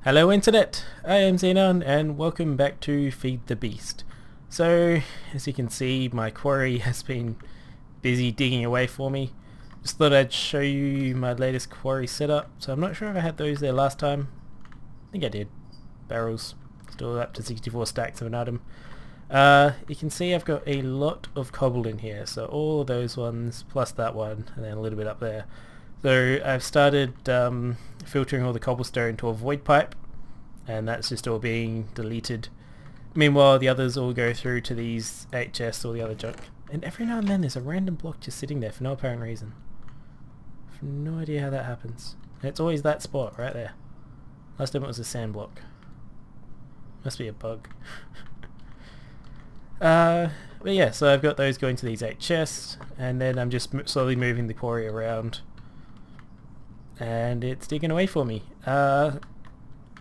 Hello Internet, I am Xenoun and welcome back to Feed the Beast. So, as you can see, my quarry has been busy digging away for me. Just thought I'd show you my latest quarry setup. So I'm not sure if I had those there last time. I think I did. Barrels, still up to 64 stacks of an item. You can see I've got a lot of cobble in here, so all of those ones plus that one and then a little bit up there. So I've started filtering all the cobblestone to a void pipe, and that's just all being deleted. Meanwhile the others all go through to these HS or the other junk, and every now and then there's a random block just sitting there for no apparent reason. I have no idea how that happens. And it's always that spot right there. Last time it was a sand block. Must be a bug. But yeah, so I've got those going to these 8 chests, and then I'm just slowly moving the quarry around, and it's digging away for me.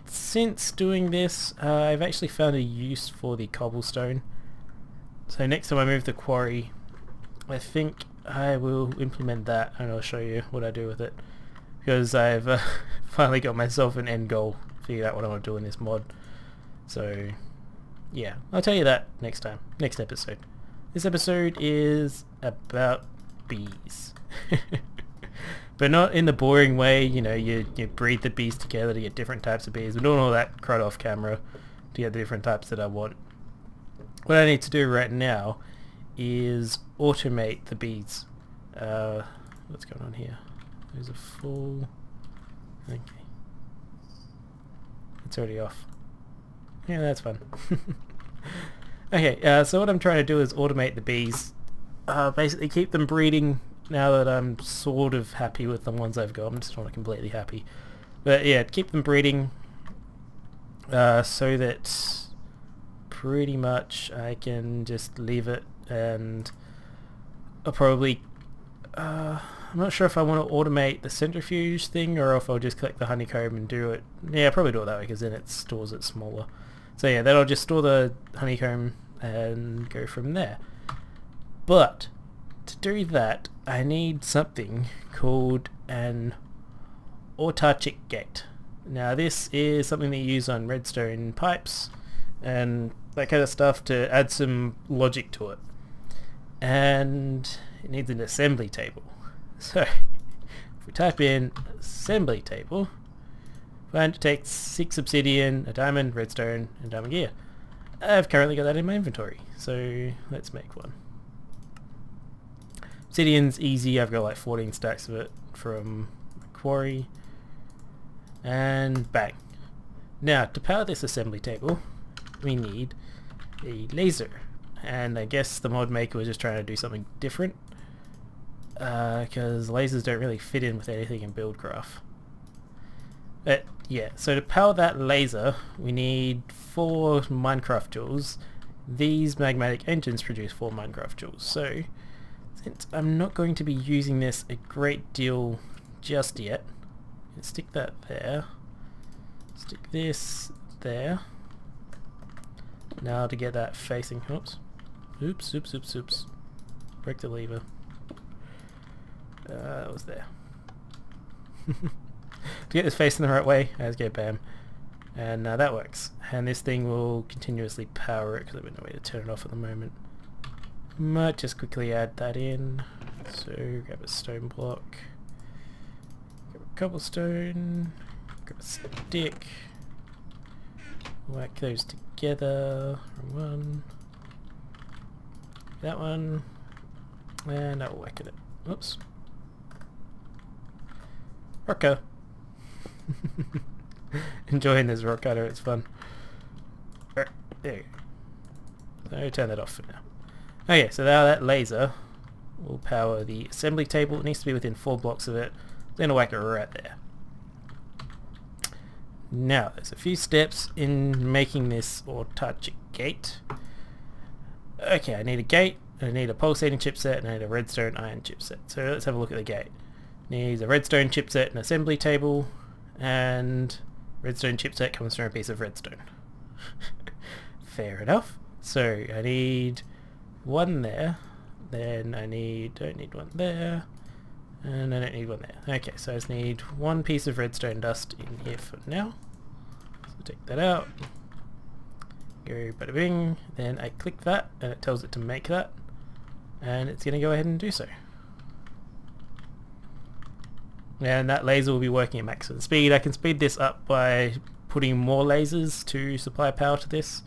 Since doing this, I've actually found a use for the cobblestone. So next time I move the quarry, I think I will implement that, and I'll show you what I do with it, because I've finally got myself an end goal, figured out what I want to do in this mod. So yeah, I'll tell you that next time, next episode. This episode is about bees. But not in the boring way, you know, you breed the bees together to get different types of bees. We're doing all that crud off camera to get the different types that I want. What I need to do right now is automate the bees. What's going on here? There's a full... Okay. It's already off. Yeah, that's fun. Okay, so what I'm trying to do is automate the bees. Basically keep them breeding now that I'm sort of happy with the ones I've got. I'm just not completely happy. But yeah, keep them breeding so that pretty much I can just leave it, and I'll probably... I'm not sure if I want to automate the centrifuge thing or if I'll just collect the honeycomb and do it. Yeah, I'll probably do it that way because then it stores it smaller. So yeah, then I'll just store the honeycomb and go from there. But to do that, I need something called an autarchic gate. Now this is something that you use on redstone pipes and that kind of stuff to add some logic to it. And it needs an assembly table. So if we type in assembly table, find it takes 6 obsidian, a diamond, redstone, and diamond gear. I've currently got that in my inventory, so let's make one. Obsidian's easy, I've got like 14 stacks of it from my quarry. And bang. Now to power this assembly table, we need a laser. And I guess the mod maker was just trying to do something different, because lasers don't really fit in with anything in Buildcraft. But yeah, so to power that laser we need 4 Minecraft joules. These magmatic engines produce 4 Minecraft joules. So since I'm not going to be using this a great deal just yet, let's stick that there. Stick this there. Now to get that facing, oops. Break the lever. That was there. To get this facing the right way, I just go bam. And that works. And this thing will continuously power it because I've no way to turn it off at the moment. Might just quickly add that in. So grab a stone block. Grab a cobblestone. Grab a stick. Whack those together. Wrong one. That one. And I'll whack it. Oops. Rocker. Enjoying this rock cutter, it's fun. There you go. So turn that off for now. Okay, so now that laser will power the assembly table. It needs to be within 4 blocks of it. Then I'll whack it right there. Now there's a few steps in making this autarchic gate. Okay, I need a gate, I need a pulsating chipset, and I need a redstone iron chipset. So let's have a look at the gate. Needs a redstone chipset and assembly table, and redstone chipset comes from a piece of redstone. Fair enough. So I need one there, then I don't need one there, and I don't need one there. Okay, so I just need one piece of redstone dust in here for now. take that out, go bada bing, then I click that and it tells it to make that, and it's going to go ahead and do so. And that laser will be working at maximum speed. I can speed this up by putting more lasers to supply power to this,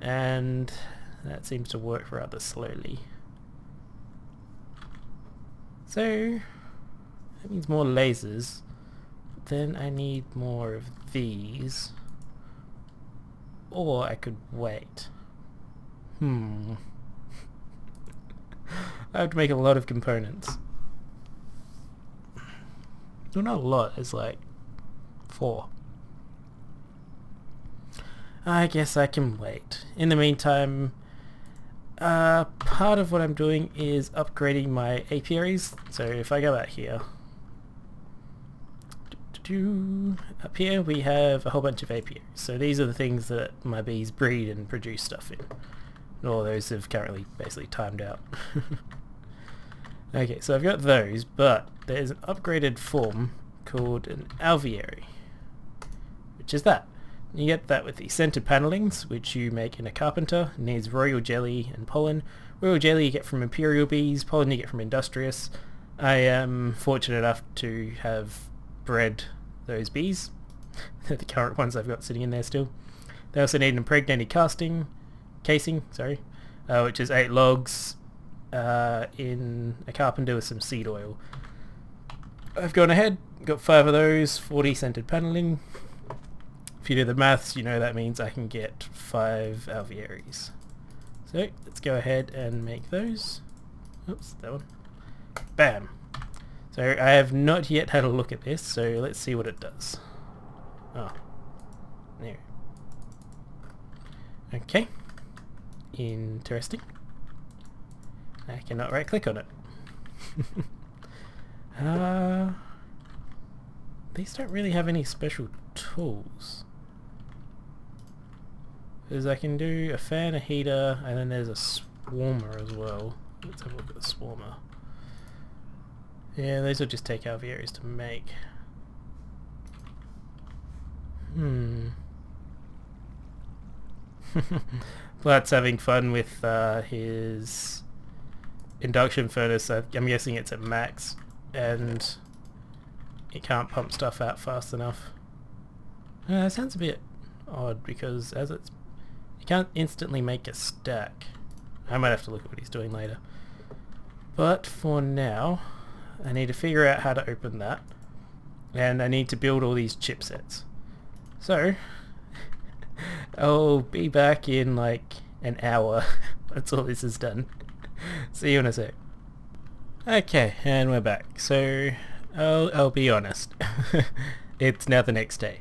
and that seems to work rather slowly. So that means more lasers. Then I need more of these, or I could wait. I have to make a lot of components. Well, not a lot, it's like 4. I guess I can wait. In the meantime, part of what I'm doing is upgrading my apiaries. So if I go out here, up here we have a whole bunch of apiaries. So these are the things that my bees breed and produce stuff in. And all those have currently basically timed out. Okay, so I've got those, but there's an upgraded form called an alveary, which is that. You get that with the centered panellings, which you make in a carpenter. It needs royal jelly and pollen. Royal jelly you get from imperial bees, pollen you get from industrious. I am fortunate enough to have bred those bees. They're the current ones I've got sitting in there still. They also need an impregnated casing, which is 8 logs in a carpenter with some seed oil. I've gone ahead, got 5 of those, 40 centered panelling. If you do the maths, you know that means I can get 5 alvearies. So let's go ahead and make those. Oops, that one. Bam! So I have not yet had a look at this, so let's see what it does. Oh, there. Okay, interesting. I cannot right click on it. These don't really have any special tools. Because I can do a fan, a heater, and then there's a swarmer as well. Let's have a look at the swarmer. Yeah, those will just take alvearies to make. Plat's having fun with his induction furnace. I'm guessing it's at max, and it can't pump stuff out fast enough. That sounds a bit odd because as it can't instantly make a stack. I might have to look at what he's doing later. But for now, I need to figure out how to open that, and I need to build all these chipsets. So I'll be back in like an hour once all this is done. See you in a sec. Okay, and we're back. So I'll be honest. It's now the next day.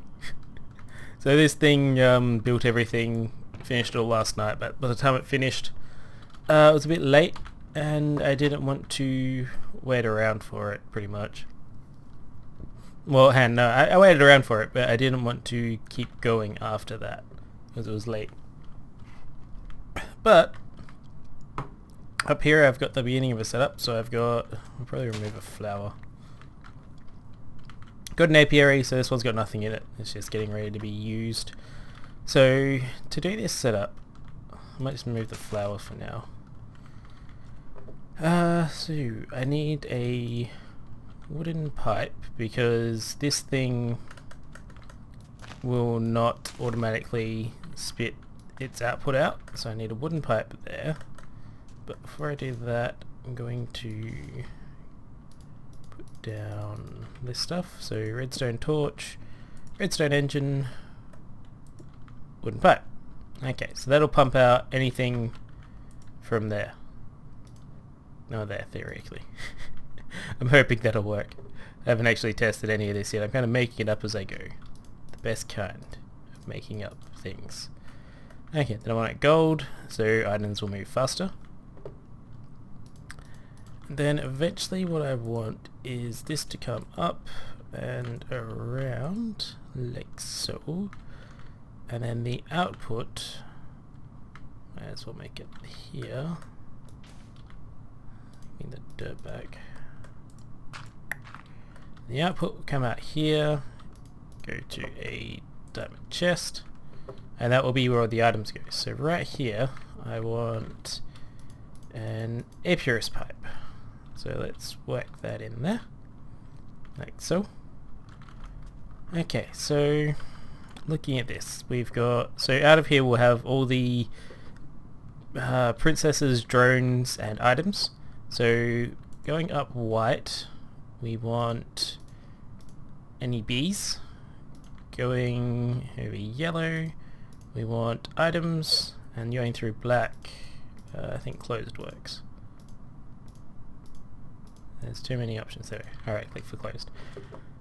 So this thing built everything, finished it all last night, but by the time it finished it was a bit late and I didn't want to wait around for it, pretty much. Well, no, I waited around for it, but I didn't want to keep going after that because it was late. But up here I've got the beginning of a setup, so I'll probably remove a flower. Got an apiary, so this one's got nothing in it, it's just getting ready to be used. So to do this setup, I might just remove the flower for now. So I need a wooden pipe because this thing will not automatically spit its output out, so I need a wooden pipe there. But before I do that, I'm going to put down this stuff. So redstone torch, redstone engine, wooden pipe. Okay, so that'll pump out anything from there. No, there, theoretically. I'm hoping that'll work. I haven't actually tested any of this yet. I'm kind of making it up as I go. The best kind of making up things. Okay, then I want it gold, so items will move faster. Then eventually what I want is this to come up and around like so, and then the output, might as well make it here. Give me the dirt back. The output will come out here, go to a diamond chest, and that will be where all the items go. So right here I want an apiarist pipe. So let's whack that in there, like so. Okay, so looking at this, we've got, so out of here we'll have all the princesses, drones and items. So going up white, we want any bees. Going over yellow, we want items, and going through black, I think closed works. There's too many options there. Alright, click for closed.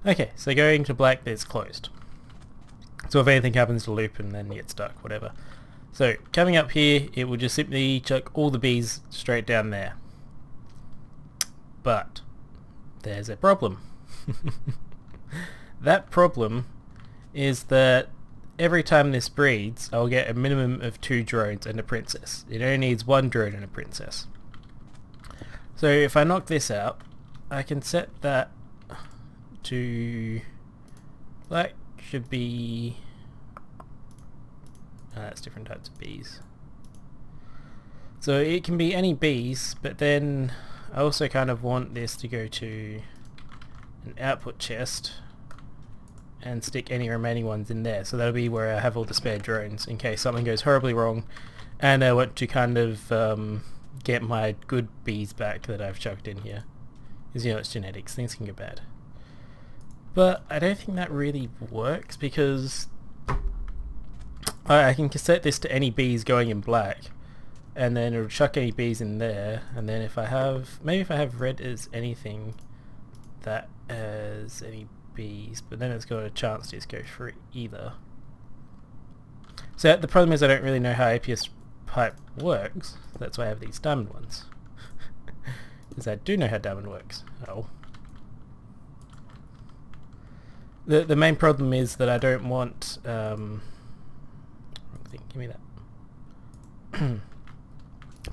Okay, so going to black, there's closed. So if anything happens to loop and then get stuck, whatever. So coming up here, it will just simply chuck all the bees straight down there. But there's a problem. That problem is that every time this breeds, I'll get a minimum of 2 drones and a princess. It only needs 1 drone and a princess. So if I knock this out, I can set that to, that should be, that's different types of bees. So it can be any bees, but then I also kind of want this to go to an output chest and stick any remaining ones in there. So that'll be where I have all the spare drones in case something goes horribly wrong and I want to kind of get my good bees back that I've chucked in here. Because, you know, it's genetics, things can go bad. But I don't think that really works because I can set this to any bees going in black and then it'll chuck any bees in there, and then if I have, maybe if I have red as anything that has any bees, but then it's got a chance to just go through either. So the problem is I don't really know how APS pipe works, that's why I have these diamond ones. Because I do know how diamond works. Oh. The main problem is that I don't want wrong thing, give me that.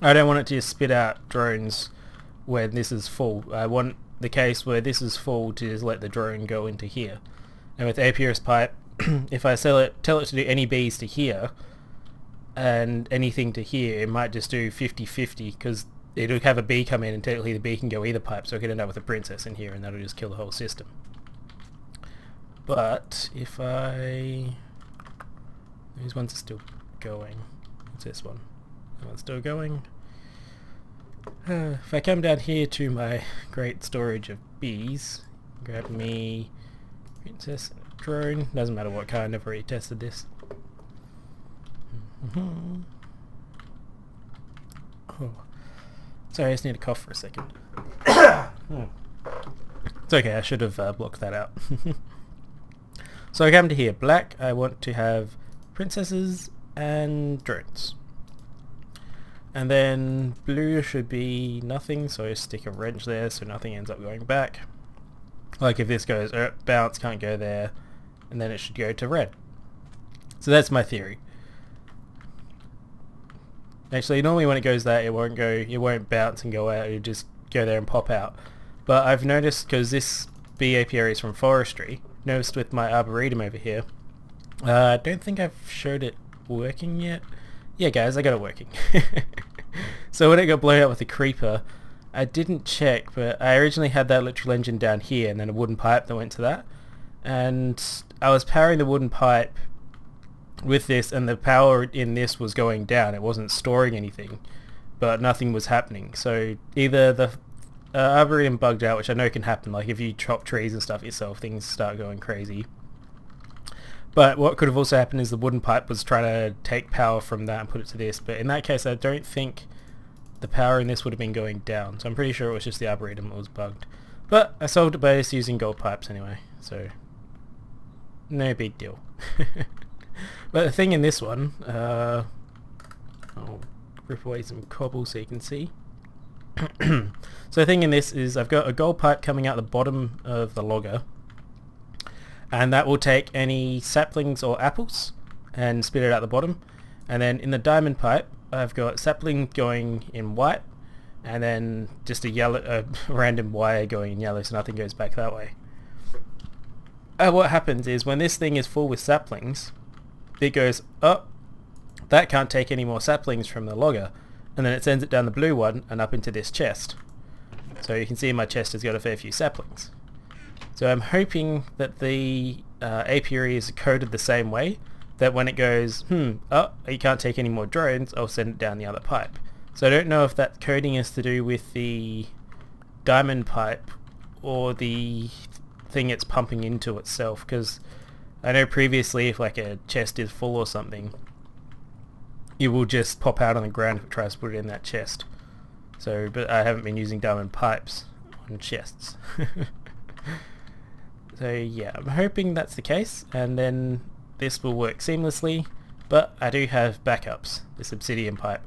I don't want it to just spit out drones when this is full. I want the case where this is full to just let the drone go into here. And with apiarist pipe, if I tell it to do any bees to here and anything to here, it might just do 50-50 because it'll have a bee come in and technically the bee can go either pipe, so I could end up with a princess in here and that'll just kill the whole system. But if I... these ones are still going. What's this one? That one's still going. If I come down here to my great storage of bees, grab me princess and drone, doesn't matter what kind, I've already tested this. Oh. Sorry, I just need to cough for a second. It's okay, I should have blocked that out. So I come to here, black, I want to have princesses and drones. And then blue should be nothing, so I stick a wrench there so nothing ends up going back. Like if this goes, bounce, can't go there, and then it should go to red. So that's my theory. Actually, normally when it goes that, it won't bounce and go out, it'll just go there and pop out. But I've noticed, because this bee apiary is from forestry, noticed with my arboretum over here, I don't think I've showed it working yet. Yeah guys, I got it working. So when it got blown out with the creeper, I didn't check, but I originally had that electrical engine down here and then a wooden pipe that went to that. And I was powering the wooden pipe with this and the power in this was going down. It wasn't storing anything, but nothing was happening. So either the arboretum bugged out, which I know can happen, like if you chop trees and stuff yourself, things start going crazy. But what could have also happened is the wooden pipe was trying to take power from that and put it to this, but in that case I don't think the power in this would have been going down, so I'm pretty sure it was just the arboretum that was bugged. But I solved it by just using gold pipes anyway, so no big deal. But the thing in this one, I'll rip away some cobble so you can see. So the thing in this is I've got a gold pipe coming out the bottom of the logger, and that will take any saplings or apples and spit it out the bottom. And then in the diamond pipe I've got sapling going in white and then just a yellow, random wire going in yellow, so nothing goes back that way. what happens is when this thing is full with saplings, it goes, oh, that can't take any more saplings from the logger, and then it sends it down the blue one and up into this chest. So you can see my chest has got a fair few saplings. So I'm hoping that the apiary is coded the same way, that when it goes, oh, you can't take any more drones, I'll send it down the other pipe. So I don't know if that coding is to do with the diamond pipe or the thing it's pumping into itself, because I know previously if like a chest is full or something, it will just pop out on the ground if it tries to put it in that chest. So, but I haven't been using diamond pipes on chests. So yeah, I'm hoping that's the case, and then this will work seamlessly, but I do have backups, this obsidian pipe.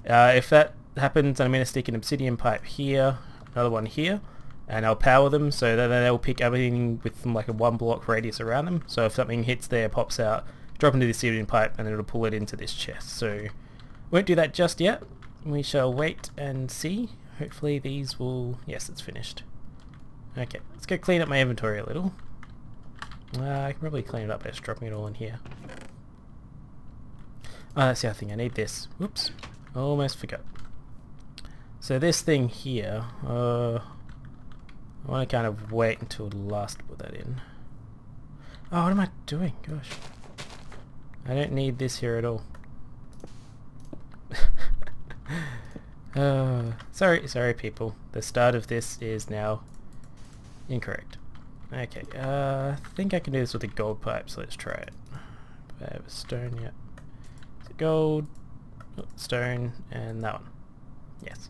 If that happens, I'm going to stick an obsidian pipe here, another one here, and I'll power them so that they'll pick everything with like a 1 block radius around them. So if something hits there, pops out, drop into the obsidian pipe, and it'll pull it into this chest. So won't do that just yet. We shall wait and see. Hopefully these will... Yes, it's finished. Okay, let's go clean up my inventory a little. I can probably clean it up by just dropping it all in here. Oh, that's the other thing. I need this. Whoops. Almost forgot. So this thing here, I want to kind of wait until last to put that in. Oh, what am I doing? Gosh. I don't need this here at all. Sorry people. The start of this is now incorrect. Okay, I think I can do this with a gold pipe, so let's try it. I have a stone yet. Is it gold, stone, and that one. Yes.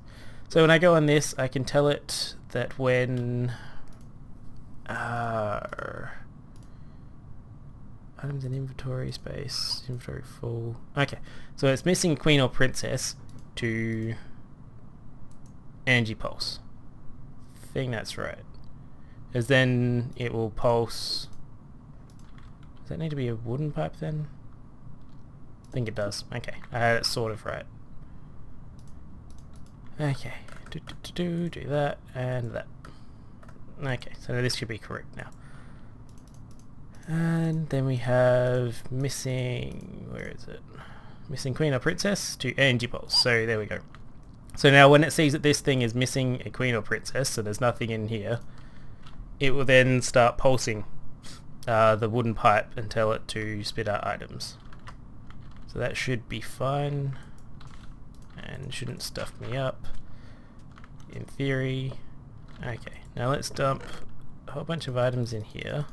So when I go on this, I can tell it that when items in inventory space, inventory full. Okay, so it's missing queen or princess to energy pulse. I think that's right. Because then it will pulse. Does that need to be a wooden pipe then? I think it does. Okay, I had it sort of right. Okay, do that and that. Okay, so this should be correct now. And then we have missing, where is it? Missing queen or princess to energy pulse. So there we go. So now when it sees that this thing is missing a queen or princess, so there's nothing in here, it will then start pulsing the wooden pipe and tell it to spit out items. So that should be fine and shouldn't stuff me up in theory. Okay, now let's dump a whole bunch of items in here.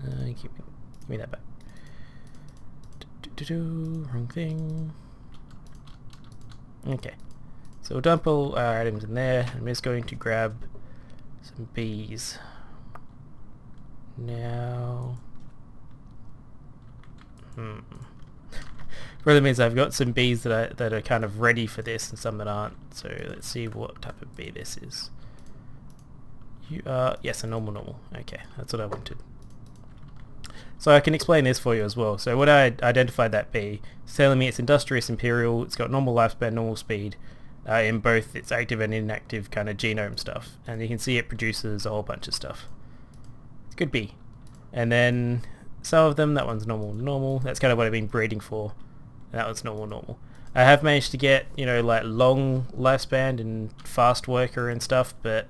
Give me that back. Wrong thing. Okay, so we'll dump all our items in there. I'm just going to grab some bees. Now, Problem is I've got some bees that are kind of ready for this and some that aren't. So let's see what type of bee this is. You are, yes, a normal. Okay, that's what I wanted. So I can explain this for you as well. So when I identified that bee, it's telling me it's industrious imperial, it's got normal lifespan, normal speed, in both its active and inactive kind of genome stuff. And you can see it produces a whole bunch of stuff. It's a good bee. And then some of them, that one's normal. That's kind of what I've been breeding for. That one's normal. I have managed to get, you know, like long lifespan and fast worker and stuff, but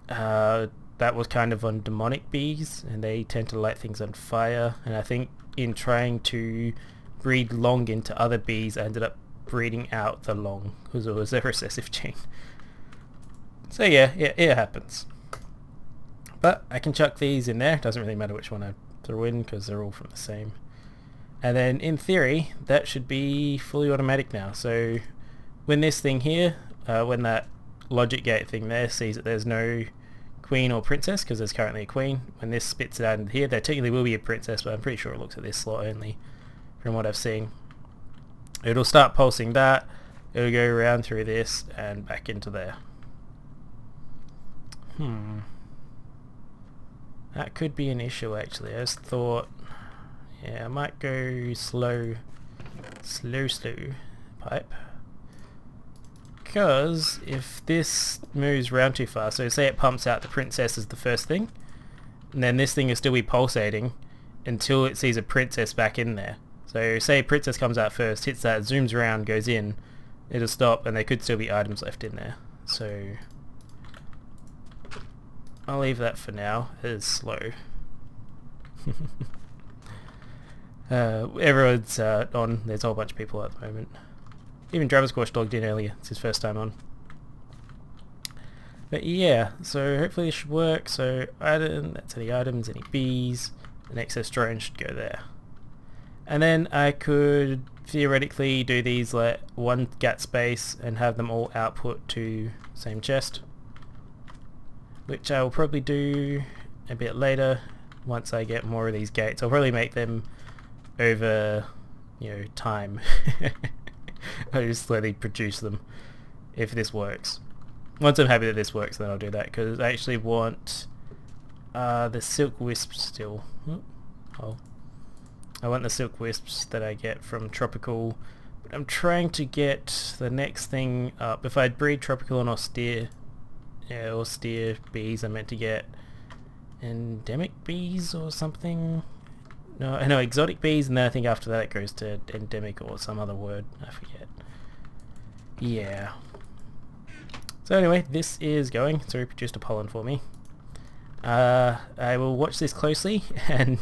that was kind of on demonic bees, and they tend to light things on fire. And I think in trying to breed long into other bees, I ended up breeding out the long because it was a recessive gene. So yeah, it happens. But I can chuck these in there. It doesn't really matter which one I throw in because they're all from the same. And then in theory, that should be fully automatic now. So when this thing here, when that logic gate thing there sees that there's no queen or princess, because there's currently a queen, when this spits it out into here, there technically will be a princess, but I'm pretty sure it looks at this slot only from what I've seen. It'll start pulsing that, it'll go around through this and back into there. That could be an issue actually. I just thought, yeah, I might go slow pipe. Because if this moves around too fast, so say it pumps out the princess as the first thing, and then this thing will still be pulsating until it sees a princess back in there. So say a princess comes out first, hits that, zooms around, goes in, it'll stop, and there could still be items left in there. So I'll leave that for now. It's slow. Everyone's on. There's a whole bunch of people at the moment. Even Travis Squash logged in earlier. It's his first time on. But yeah, so hopefully this should work. So item, that's any items, any bees. An excess drone should go there. And then I could theoretically do these like one GAT space and have them all output to same chest, which I will probably do a bit later once I get more of these gates. I'll probably make them over, you know, time. I'll just slowly produce them if this works. Once I'm happy that this works, then I'll do that, because I actually want the silk wisps still. Oh, I want the silk wisps that I get from tropical, but I'm trying to get the next thing up. If I breed tropical and austere, yeah, austere bees, I meant to get endemic bees or something. No, I know exotic bees, and then I think after that it goes to endemic or some other word, I forget. Yeah. So anyway, this is going. So it produced a pollen for me. I will watch this closely and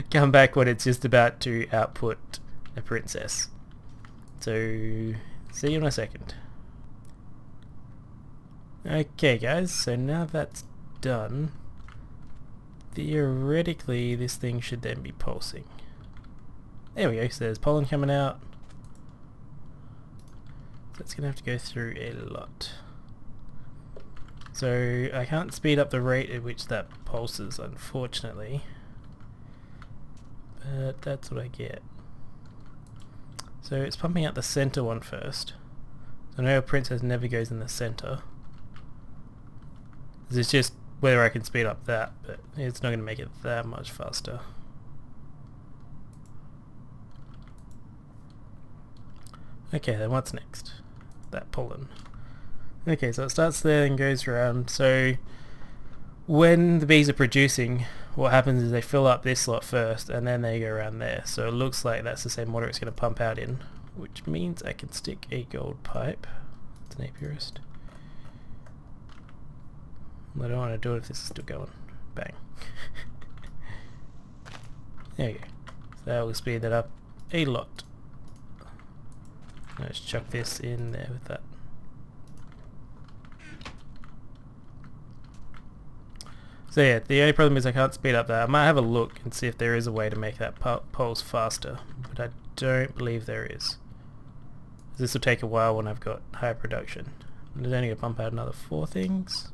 come back when it's just about to output a princess. So see you in a second. Okay guys, so now that's done, theoretically this thing should then be pulsing. There we go, so there's pollen coming out. So it's gonna have to go through a lot. So I can't speed up the rate at which that pulses, unfortunately, but that's what I get. So it's pumping out the center one first. So I know a princess never goes in the center. It's just whether I can speed up that, but it's not going to make it that much faster. Okay, then what's next? That pollen. Okay, so it starts there and goes around. So when the bees are producing, what happens is they fill up this slot first and then they go around there. So it looks like that's the same water it's going to pump out in, which means I can stick a gold pipe. It's an apiarist. I don't want to do it if this is still going. Bang. There you go. So that will speed that up a lot. Let's chuck this in there with that. So yeah, the only problem is I can't speed up that. I might have a look and see if there is a way to make that pulse faster, but I don't believe there is. This will take a while when I've got high production. It's only going to pump out another 4 things.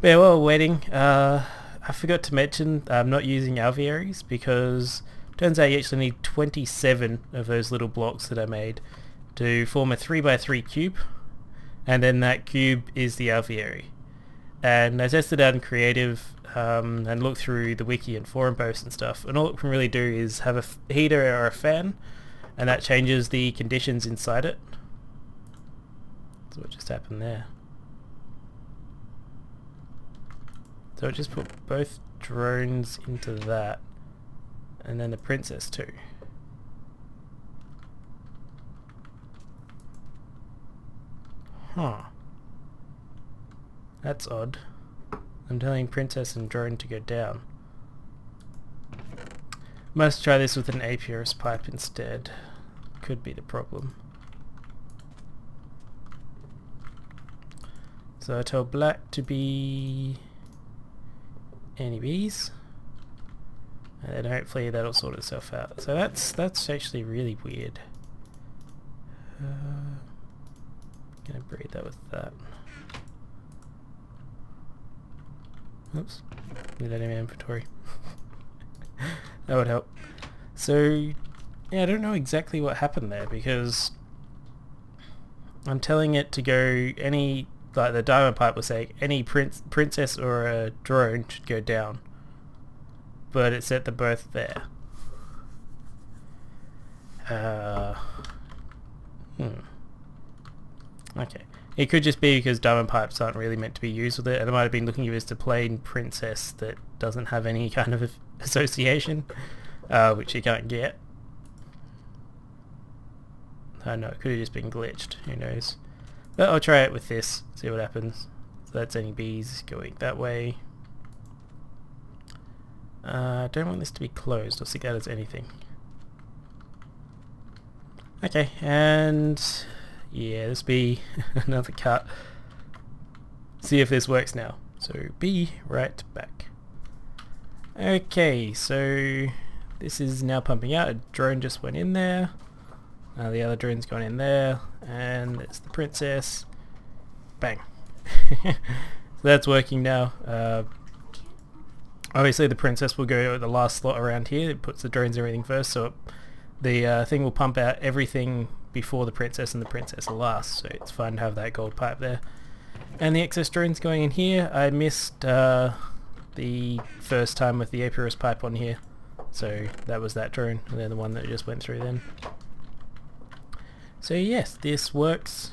But yeah, while we're waiting, I forgot to mention I'm not using alvearies because it turns out you actually need 27 of those little blocks that I made to form a 3x3 cube, and then that cube is the alveary. And I tested out in creative and looked through the wiki and forum posts and stuff, and all it can really do is have a heater or a fan, and that changes the conditions inside it. So what just happened there? So I just put both drones into that, and then the princess too. Huh. That's odd. I'm telling princess and drone to go down. Must try this with an apiarist pipe instead. Could be the problem. So I tell black to be any bees, and then hopefully that'll sort itself out. So that's actually really weird. Gonna breed that with that. Oops, need that in my inventory. That would help. So yeah, I don't know exactly what happened there, because I'm telling it to go any, like the diamond pipe was saying any princess or a drone should go down, but it set them both there. Okay, It could just be because diamond pipes aren't really meant to be used with it, and it might have been looking at it as a plain princess that doesn't have any kind of association, which you can't get. I know, it could have just been glitched, who knows. But I'll try it with this, see what happens. So that's any bees going that way. I don't want this to be closed, I'll see that as anything. Okay, and yeah, this be another cut. See if this works now. So be right back. Okay, so this is now pumping out. A drone just went in there. The other drone's gone in there, and it's the princess. Bang. So that's working now. Obviously the princess will go at the last slot around here. It puts the drones and everything first, so the thing will pump out everything before the princess, and the princess will last. So it's fun to have that gold pipe there. And the excess drones going in here. I missed the first time with the apiarist pipe on here, so that was that drone, and then the one that just went through then. So yes, this works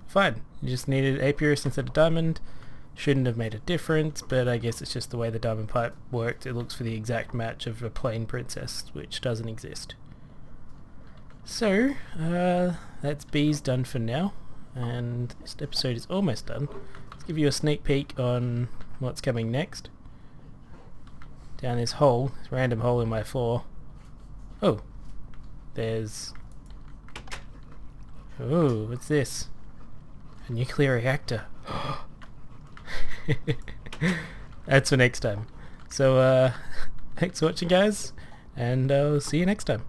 fine. You just needed apiarist instead of diamond. Shouldn't have made a difference, but I guess it's just the way the diamond pipe worked. It looks for the exact match of a plain princess, which doesn't exist. So that's bees done for now, and this episode is almost done. Let's give you a sneak peek on what's coming next. Down this hole, this random hole in my floor. Oh, there's... Oh, what's this? A nuclear reactor. That's for next time. So, thanks for watching, guys, and I'll see you next time.